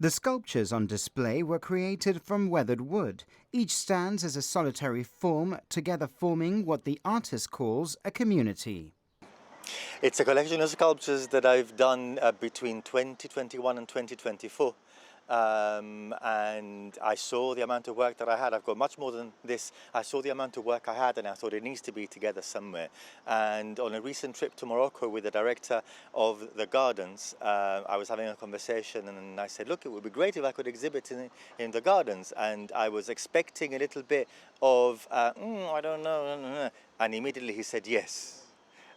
The sculptures on display were created from weathered wood. Each stands as a solitary form, together forming what the artist calls a community. It's a collection of sculptures that I've done between 2021 and 2024. And I saw the amount of work that I had. I've got much more than this. I saw the amount of work I had and I thought it needs to be together somewhere. And on a recent trip to Morocco with the director of the gardens, I was having a conversation and I said, look, it would be great if I could exhibit in the gardens. And I was expecting a little bit of, I don't know. And immediately he said yes.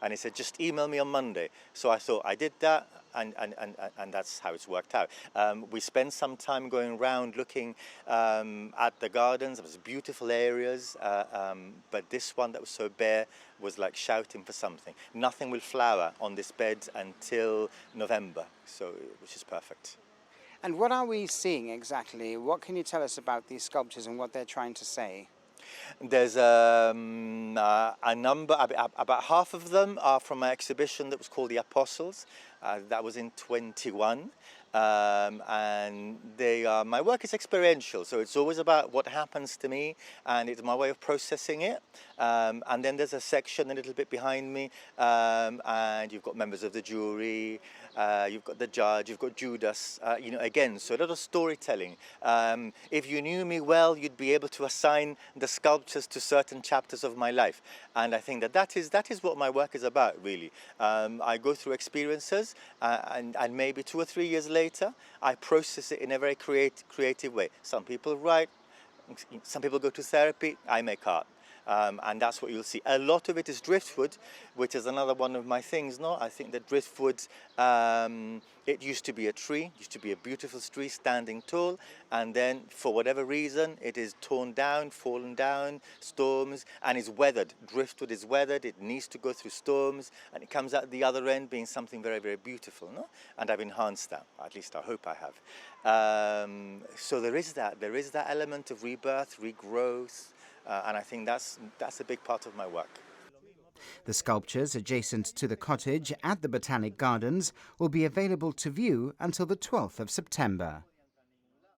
And he said, just email me on Monday. So I thought I did that, and that's how it's worked out. We spent some time going around looking at the gardens. There was beautiful areas, but this one that was so bare was like shouting for something. Nothing will flower on this bed until November, so which is perfect. And what are we seeing exactly? What can you tell us about these sculptures and what they're trying to say? There's a number, about half of them are from an exhibition that was called The Apostles. That was in 21. And my work is experiential, so it's always about what happens to me, and it's my way of processing it. And then there's a section a little bit behind me, and you've got members of the jury, you've got the judge, you've got Judas, again, so a lot of storytelling. If you knew me well, you'd be able to assign the sculptures to certain chapters of my life. And I think that is what my work is about, really. I go through experiences, and maybe 2 or 3 years later, I process it in a very creative way. Some people write, some people go to therapy, I make art. And that's what you'll see. A lot of it is driftwood, which is another one of my things. No, I think that driftwood, it used to be a tree, used to be a beautiful tree standing tall, and then for whatever reason it is torn down, fallen down, storms, and is weathered. Driftwood is weathered, it needs to go through storms, and it comes out the other end being something very, very beautiful. No? And I've enhanced that, at least I hope I have. So there is that element of rebirth, regrowth, and I think that's a big part of my work. The sculptures adjacent to the cottage at the Botanic Gardens will be available to view until the 12th of September.